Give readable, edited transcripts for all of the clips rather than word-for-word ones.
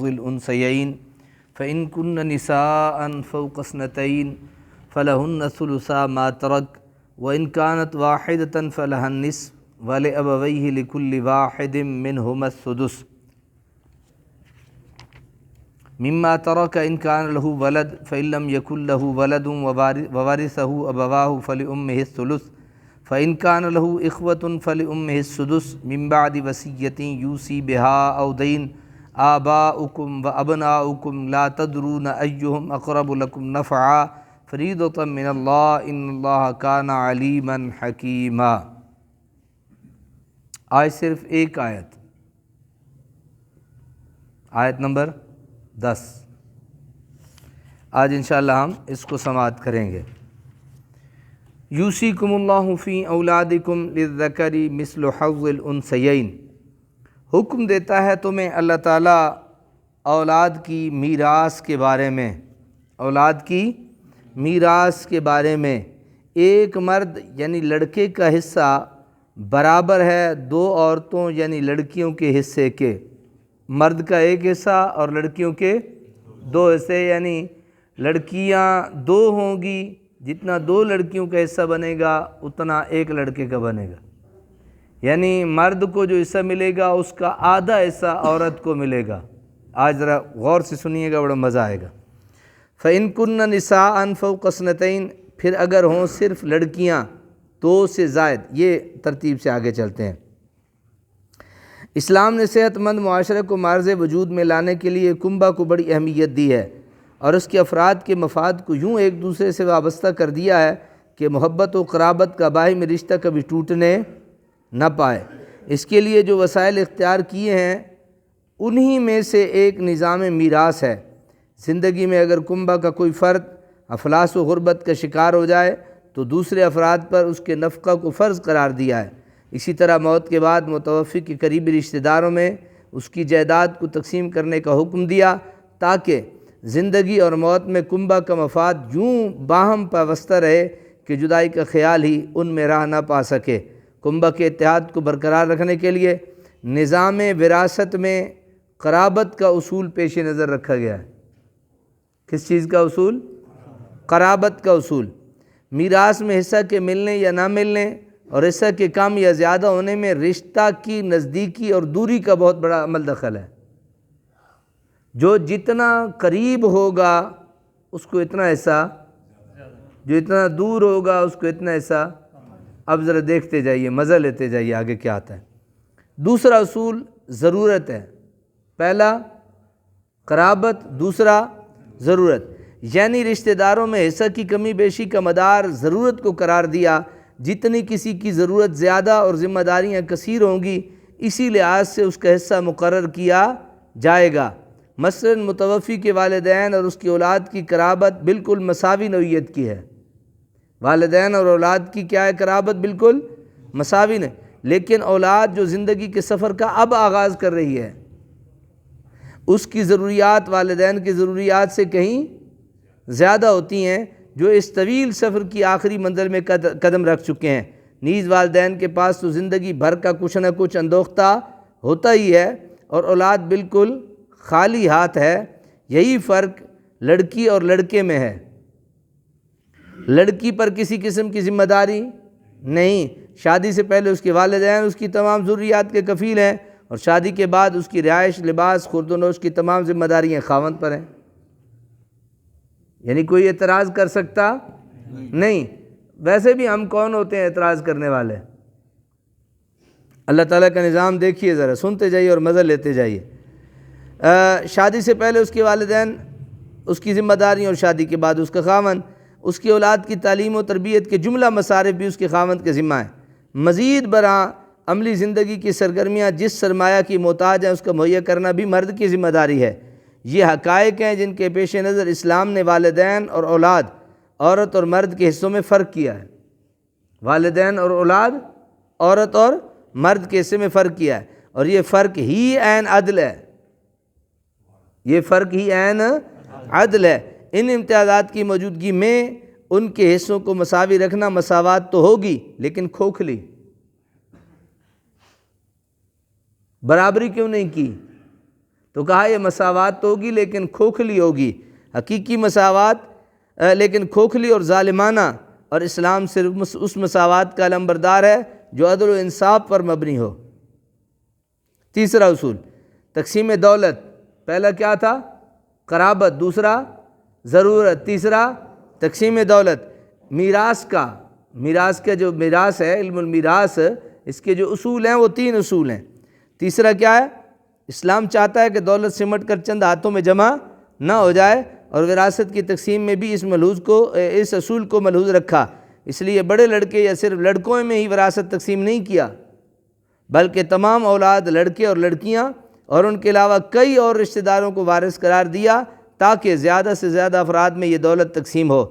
الأنثيين فإن كن نساء فوق اثنتين فلهن ثلثا ما ترك وإن كانت واحدة فلها النصف ولأبويه لكل واحد منهما السدس مما ترك إن كان له ولد فإن لم يكن له ولد وورثه أبواه فلأمه الثلث فإن كان له إخوة فلأمه السدس من بعد وصية يوصي بها أو دين آباؤكم وأبناؤكم لا تدرون أيهم أقرب لكم نفعا فریضۃ من اللہ ان اللہ کان علیما حکیما۔ آج صرف ایک آیت نمبر 10، آج انشاءاللہ ہم اس کو سماعت کریں گے۔ یوصیکم اللہ فی اولادکم للذکر مثل حظ الانثیین، حکم دیتا ہے تمہیں اللہ تعالیٰ اولاد کی میراث کے بارے میں، اولاد کی میراث کے بارے میں ایک مرد یعنی لڑکے کا حصہ برابر ہے دو عورتوں یعنی لڑکیوں کے حصے کے، مرد کا ایک حصہ اور لڑکیوں کے دو حصے، یعنی لڑکیاں دو ہوں گی، جتنا دو لڑکیوں کا حصہ بنے گا اتنا ایک لڑکے کا بنے گا، یعنی مرد کو جو حصہ ملے گا اس کا آدھا حصہ عورت کو ملے گا۔ آج ذرا غور سے سنیے گا، بڑا مزہ آئے گا۔ فَإِن كُنَّ نِسَاءً فَوْقَ اثْنَتَيْنِ، پھر اگر ہوں صرف لڑکیاں دو سے زائد، یہ ترتیب سے آگے چلتے ہیں۔ اسلام نے صحت مند معاشرے کو معرض وجود میں لانے کے لیے کنبہ کو بڑی اہمیت دی ہے اور اس کے افراد کے مفاد کو یوں ایک دوسرے سے وابستہ کر دیا ہے کہ محبت و قرابت کا باہمی رشتہ کبھی ٹوٹنے نہ پائے۔ اس کے لیے جو وسائل اختیار کیے ہیں انہی میں سے ایک نظام میراث ہے۔ زندگی میں اگر کنبہ کا کوئی فرد افلاس و غربت کا شکار ہو جائے تو دوسرے افراد پر اس کے نفقہ کو فرض قرار دیا ہے۔ اسی طرح موت کے بعد متوفی کے قریبی رشتہ داروں میں اس کی جائیداد کو تقسیم کرنے کا حکم دیا تاکہ زندگی اور موت میں کنبہ کا مفاد یوں باہم پیوستہ رہے کہ جدائی کا خیال ہی ان میں راہ نہ پا سکے۔ کنبہ کے اتحاد کو برقرار رکھنے کے لیے نظام وراثت میں قرابت کا اصول پیش نظر رکھا گیا ہے۔ کس چیز کا اصول؟ قرابت کا اصول۔ میراث میں حصہ کے ملنے یا نہ ملنے اور حصہ کے کم یا زیادہ ہونے میں رشتہ کی نزدیکی اور دوری کا بہت بڑا عمل دخل ہے۔ جو جتنا قریب ہوگا اس کو اتنا حصہ، جو اتنا دور ہوگا اس کو اتنا حصہ۔ اب ذرا دیکھتے جائیے، مزہ لیتے جائیے آگے کیا آتا ہے۔ دوسرا اصول ضرورت ہے، پہلا قرابت، دوسرا ضرورت، یعنی رشتہ داروں میں حصہ کی کمی بیشی کا مدار ضرورت کو قرار دیا۔ جتنی کسی کی ضرورت زیادہ اور ذمہ داریاں کثیر ہوں گی اسی لحاظ سے اس کا حصہ مقرر کیا جائے گا۔ مثلاً متوفی کے والدین اور اس کی اولاد کی قرابت بالکل مساوی نوعیت کی ہے۔ والدین اور اولاد کی کیا ہے؟ قرابت بالکل مساوی نہیں، لیکن اولاد جو زندگی کے سفر کا اب آغاز کر رہی ہے اس کی ضروریات والدین کی ضروریات سے کہیں زیادہ ہوتی ہیں جو اس طویل سفر کی آخری منزل میں قدم رکھ چکے ہیں۔ نیز والدین کے پاس تو زندگی بھر کا کچھ نہ کچھ اندوختہ ہوتا ہی ہے اور اولاد بالکل خالی ہاتھ ہے۔ یہی فرق لڑکی اور لڑکے میں ہے۔ لڑکی پر کسی قسم کی ذمہ داری نہیں، شادی سے پہلے اس کے والدین اس کی تمام ضروریات کے کفیل ہیں اور شادی کے بعد اس کی رہائش، لباس، خورد و نوش کی تمام ذمہ داریاں خاوند پر ہیں۔ یعنی کوئی اعتراض کر سکتا نہیں۔ ویسے بھی ہم کون ہوتے ہیں اعتراض کرنے والے؟ اللہ تعالیٰ کا نظام دیکھیے، ذرا سنتے جائیے اور مزہ لیتے جائیے۔ شادی سے پہلے اس کے والدین اس کی ذمہ داریاں اور شادی کے بعد اس کا خاوند، اس کی اولاد کی تعلیم و تربیت کے جملہ مصارف بھی اس کے خاوند کے ذمہ ہیں۔ مزید برآں عملی زندگی کی سرگرمیاں جس سرمایہ کی محتاج ہیں اس کا مہیا کرنا بھی مرد کی ذمہ داری ہے۔ یہ حقائق ہیں جن کے پیش نظر اسلام نے والدین اور اولاد، عورت اور مرد کے حصوں میں فرق کیا ہے۔ والدین اور اولاد، عورت اور مرد کے حصے میں فرق کیا ہے، اور یہ فرق ہی عین عدل ہے۔ یہ فرق ہی عین عدل ہے۔ ان امتیازات کی موجودگی میں ان کے حصوں کو مساوی رکھنا مساوات تو ہوگی لیکن کھوکھلی۔ برابری کیوں نہیں کی؟ تو کہا یہ مساوات تو ہوگی لیکن کھوکھلی ہوگی، حقیقی مساوات لیکن کھوکھلی اور ظالمانہ، اور اسلام صرف اس مساوات کا علمبردار ہے جو عدل و انصاف پر مبنی ہو۔ تیسرا اصول تقسیم دولت، پہلا کیا تھا؟ قرابت، دوسرا ضرورت، تیسرا تقسیم دولت۔ میراث کا جو میراث ہے، علم المیراث، اس کے جو اصول ہیں وہ 3 اصول ہیں۔ تیسرا کیا ہے؟ اسلام چاہتا ہے کہ دولت سمٹ کر چند ہاتھوں میں جمع نہ ہو جائے، اور وراثت کی تقسیم میں بھی اس اصول کو ملحوظ رکھا۔ اس لیے بڑے لڑکے یا صرف لڑکوں میں ہی وراثت تقسیم نہیں کیا، بلکہ تمام اولاد لڑکے اور لڑکیاں اور ان کے علاوہ کئی اور رشتہ داروں کو وارث قرار دیا تاکہ زیادہ سے زیادہ افراد میں یہ دولت تقسیم ہو۔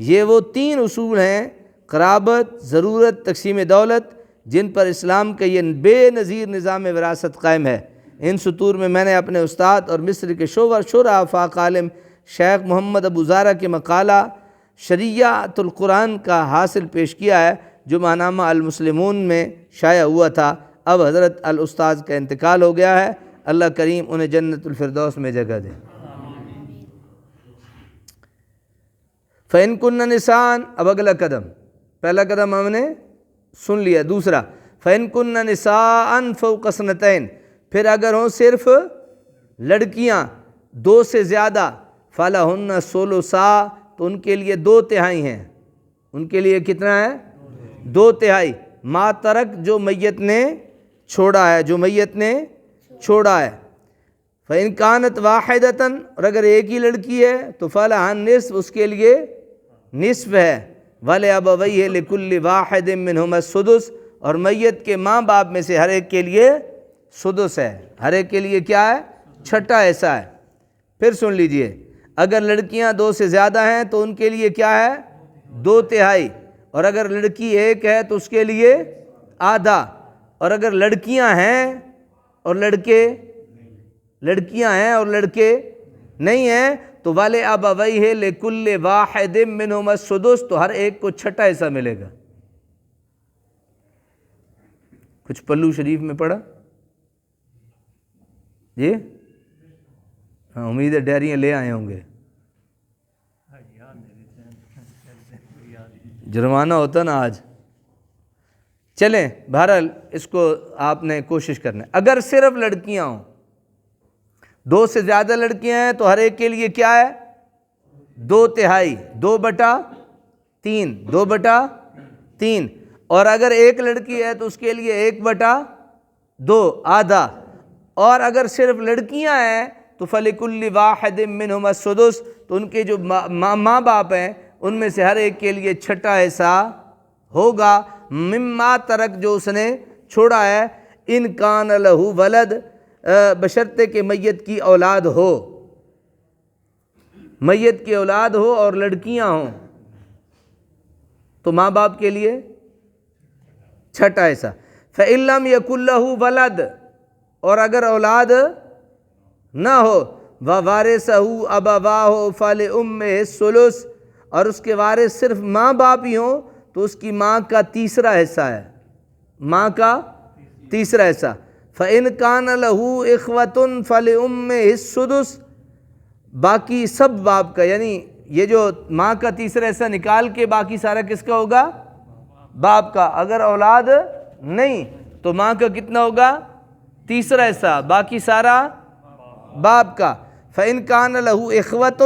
یہ وہ 3 اصول ہیں، قرابت، ضرورت، تقسیم دولت، جن پر اسلام کا یہ بے نظیر نظام وراثت قائم ہے۔ ان سطور میں میں نے اپنے استاد اور مصر کے شورا آفاق عالم شیخ محمد ابو زارہ کے مقالہ شریعت القرآن کا حاصل پیش کیا ہے، جو ماہنامہ المسلمون میں شائع ہوا تھا۔ اب حضرت الاستاذ کا انتقال ہو گیا ہے، اللہ کریم انہیں جنت الفردوس میں جگہ دے۔ فَإِن كُنَّ نِسَاءً، اب اگلا قدم، پہلا قدم ہم نے سن لیا، دوسرا فَإِن كُنَّ نِسَاءً فَوْقَ اثْنَتَيْنِ، پھر اگر ہوں صرف لڑکیاں 2 سے زیادہ، فَلَهُنَّ الثُّلُثَا، تو ان کے لیے 2/3 ہیں۔ ان کے لیے کتنا ہے؟ 2/3 ما ترک، جو میت نے چھوڑا ہے، ہے۔ فَإِن كَانَتْ وَاحِدَةً، اور اگر ایک ہی لڑکی ہے تو فَلَهَا النِّصْفُ، اس کے لیے نصف ہے۔ وَلِأَبَوَيْهِ لِكُلِّ وَاحِدٍ مِّنْهُمَا السُّدُسُ، اور میت کے ماں باپ میں سے ہر ایک کے لیے سدس ہے، ہر ایک کے لیے کیا ہے؟ چھٹا حصہ ہے۔ پھر سن لیجئے، اگر لڑکیاں 2 سے زیادہ ہیں تو ان کے لیے کیا ہے؟ 2/3، اور اگر لڑکی ایک ہے تو اس کے لیے آدھا، اور اگر لڑکیاں ہیں اور لڑکے نہیں ہیں تو وَلِأَبَوَيْهِ لِكُلِّ وَاحِدٍ مِّنْهُمَا السُّدُسُ، تو ہر ایک کو چھٹا حصہ ملے گا۔ کچھ پلو شریف میں پڑھا جی؟ ہاں، امید ہے ڈیریاں لے آئے ہوں گے، جرمانہ ہوتا نا آج۔ چلیں، بہرحال اس کو آپ نے کوشش کرنا ہے۔ اگر صرف لڑکیاں ہوں، 2 سے زیادہ لڑکیاں ہیں تو ہر ایک کے لیے کیا ہے؟ 2/3، 2/3، اور اگر ایک لڑکی ہے تو اس کے لیے 1/2، آدھا، اور اگر صرف لڑکیاں ہیں تو فَلِكُلِّ وَاحِدٍ مِّنْهُمَا السُّدُسُ، تو ان کے جو ماں باپ ہیں ان میں سے ہر ایک کے لیے چھٹا حصہ ہوگا، مما ترک، جو اس نے چھوڑا ہے، ان کان لہو ولد، بشرطے کہ میت کی اولاد ہو اور لڑکیاں ہوں، تو ماں باپ کے لیے چھٹا حصہ۔ فَإِن لَّمْ يَكُن لَّهُ وَلَدٌ، اور اگر اولاد نہ ہو، وَوَارِثَهُ أَبَوَاهُ فَلِأُمِّهِ الثُّلُثُ، اور اس کے وارث صرف ماں باپ ہی ہوں تو اس کی ماں کا تیسرا حصہ ہے، فَإِن كَانَ لَهُ إِخْوَةٌ فَلِأُمِّهِ السُّدُسُ، باقی سب باپ کا، یعنی یہ جو ماں کا تیسرا حصہ نکال کے باقی سارا کس کا ہوگا؟ باپ کا۔ اگر اولاد نہیں تو ماں کا کتنا ہوگا؟ تیسرا حصہ، باقی سارا باپ کا۔ فَإِن كَانَ لَهُ إِخْوَةٌ،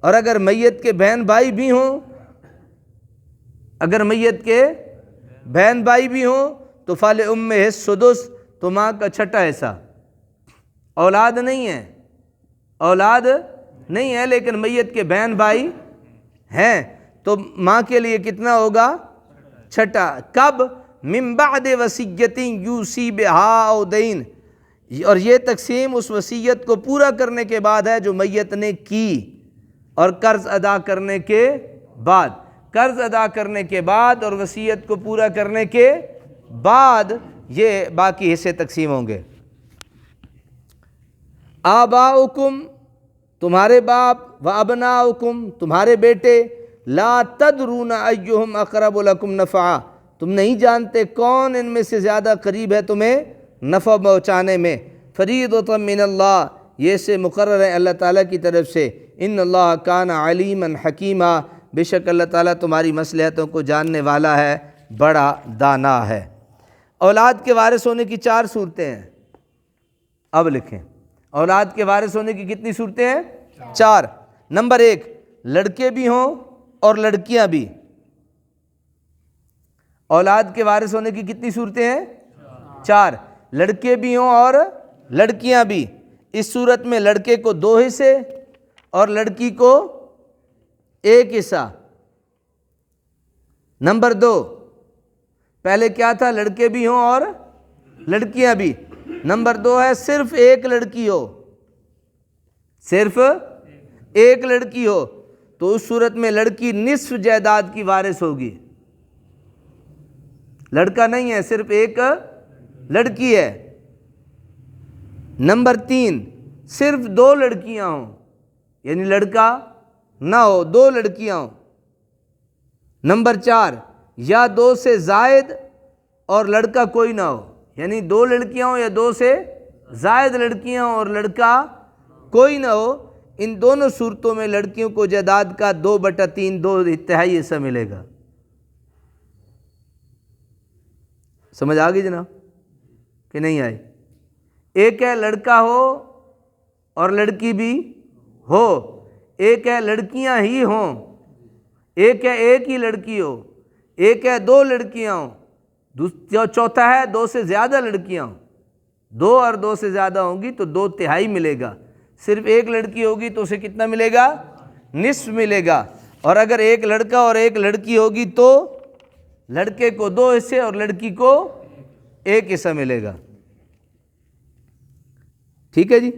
اور اگر میت کے بہن بھائی بھی ہوں، تو فَلِأُمِّهِ السُّدُسُ، تو ماں کا چھٹا حصہ۔ اولاد نہیں ہے لیکن میت کے بہن بھائی ہیں، تو ماں کے لیے کتنا ہوگا؟ چھٹا۔ کب؟ من بعد وصیۃ یوصی بہا او دین، اور یہ تقسیم اس وصیت کو پورا کرنے کے بعد ہے جو میت نے کی، اور قرض ادا کرنے کے بعد اور وصیت کو پورا کرنے کے بعد یہ باقی حصے تقسیم ہوں گے۔ آباؤکم، تمہارے باپ، و ابناؤکم، تمہارے بیٹے، لا تدرون ایہم اقرب لکم نفعا، تم نہیں جانتے کون ان میں سے زیادہ قریب ہے تمہیں نفع پہنچانے میں، فریضۃ من اللہ، یہ سے مقرر ہے اللہ تعالیٰ کی طرف سے، ان اللہ کان علیما حکیما، بے شک اللہ تعالیٰ تمہاری مصلحتوں کو جاننے والا ہے، بڑا دانا ہے۔ اولاد کے وارث ہونے کی 4 صورتیں ہیں۔ اب لکھیں، اولاد کے وارث ہونے کی کتنی صورتیں ہیں؟ 4۔ نمبر 1، لڑکے بھی ہوں اور لڑکیاں بھی۔ اولاد کے وارث ہونے کی کتنی صورتیں ہیں؟ 4۔ لڑکے بھی ہوں اور لڑکیاں بھی۔ اس صورت میں لڑکے کو 2 حصے اور لڑکی کو 1 حصہ۔ نمبر 2، پہلے کیا تھا؟ لڑکے بھی ہوں اور لڑکیاں بھی۔ نمبر 2 ہے صرف ایک لڑکی ہو، صرف ایک لڑکی ہو، تو اس صورت میں لڑکی نصف جائیداد کی وارث ہوگی۔ لڑکا نہیں ہے، صرف ایک لڑکی ہے۔ نمبر 3، صرف 2 لڑکیاں ہوں، یعنی لڑکا نہ ہو، 2 لڑکیاں ہوں۔ نمبر 4، یا 2 سے زائد اور لڑکا کوئی نہ ہو، یعنی 2 لڑکیاں ہوں یا 2 سے زائد لڑکیاں ہوں اور لڑکا کوئی نہ ہو۔ ان دونوں صورتوں میں لڑکیوں کو جائیداد کا 2/3، 2/3 حصہ ملے گا۔ سمجھ آ گئی جناب کہ نہیں آئی؟ ایک ہے لڑکا ہو اور لڑکی بھی ہو، ایک ہے لڑکیاں ہی ہوں، ایک ہے ایک ہی لڑکی ہو، ایک ہے 2 لڑکیاں ہوں، چوتھا ہے 2 سے زیادہ لڑکیاں ہوں۔ 2 اور 2 سے زیادہ ہوں گی تو 2/3 ملے گا۔ صرف ایک لڑکی ہوگی تو اسے کتنا ملے گا؟ نصف ملے گا۔ اور اگر ایک لڑکا اور ایک لڑکی ہوگی تو لڑکے کو 2 حصے اور لڑکی کو 1 حصہ ملے گا۔ ٹھیک ہے جی،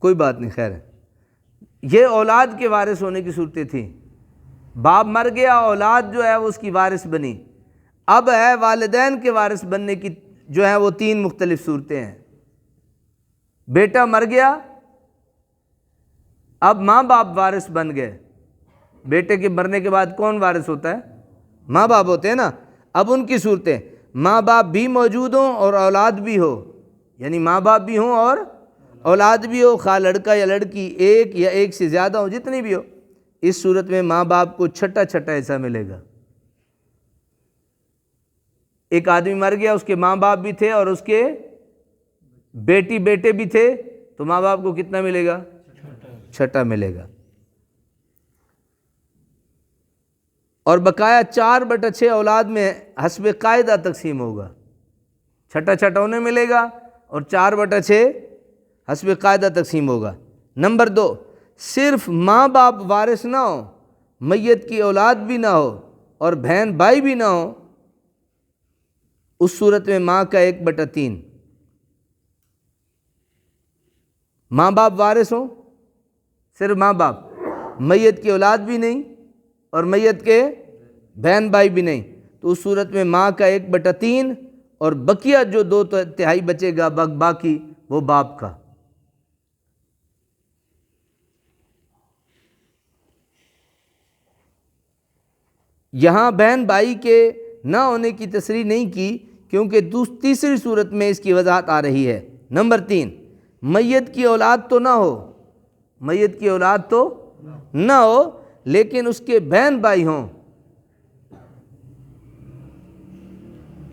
کوئی بات نہیں، خیر ہے۔ یہ اولاد کے وارث ہونے کی صورتیں تھیں۔ باپ مر گیا، اولاد جو ہے وہ اس کی وارث بنی۔ اب ہے والدین کے وارث بننے کی جو ہے وہ 3 مختلف صورتیں ہیں۔ بیٹا مر گیا، اب ماں باپ وارث بن گئے۔ بیٹے کے مرنے کے بعد کون وارث ہوتا ہے؟ ماں باپ ہوتے ہیں نا۔ اب ان کی صورتیں، ماں باپ بھی موجود ہوں اور اولاد بھی ہو، یعنی ماں باپ بھی ہوں اور اولاد بھی ہو، خواہ لڑکا یا لڑکی، ایک یا ایک سے زیادہ ہو، جتنی بھی ہو۔ اس صورت میں ماں باپ کو چھٹا حصہ ملے گا۔ ایک آدمی مر گیا، اس کے ماں باپ بھی تھے اور اس کے بیٹی بیٹے بھی تھے، تو ماں باپ کو کتنا ملے گا؟ چھٹا ملے گا۔ اور بقایا 4/6 اولاد میں حسب قاعدہ تقسیم ہوگا۔ چھٹا انہیں ملے گا اور 4/6 حسب قاعدہ تقسیم ہوگا۔ نمبر 2، صرف ماں باپ وارث نہ ہو، میت کی اولاد بھی نہ ہو اور بہن بھائی بھی نہ ہو، اس صورت میں ماں کا 1/3۔ ماں باپ وارث ہوں، صرف ماں باپ، میت کی اولاد بھی نہیں اور میت کے بہن بھائی بھی نہیں، تو اس صورت میں ماں کا 1/3 اور بقیہ جو 2/3 بچے گا باقی وہ باپ کا۔ یہاں بہن بھائی کے نہ ہونے کی تصریح نہیں کی کیونکہ تیسری صورت میں اس کی وضاحت آ رہی ہے۔ نمبر 3، میت کی اولاد تو نہ ہو، میت کی اولاد تو نہ ہو لیکن اس کے بہن بھائی ہوں،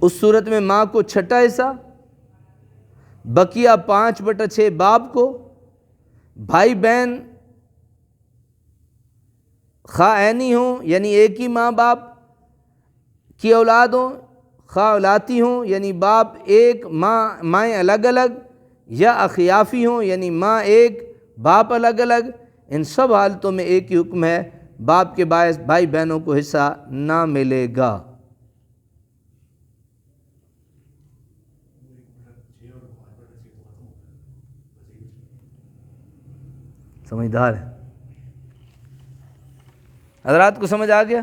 اس صورت میں ماں کو چھٹا حصہ، بقیہ 5/6 باپ کو۔ بھائی بہن خواہ عینی ہوں یعنی ایک ہی ماں باپ کی اولاد ہوں، خواہ اولاتی ہوں یعنی باپ ایک مائیں الگ الگ، یا اخیافی ہوں یعنی ماں ایک باپ الگ الگ، ان سب حالتوں میں ایک ہی حکم ہے، باپ کے باعث بھائی بہنوں کو حصہ نہ ملے گا۔ سمجھدار ہے؟ حضرات کو سمجھ آ گیا؟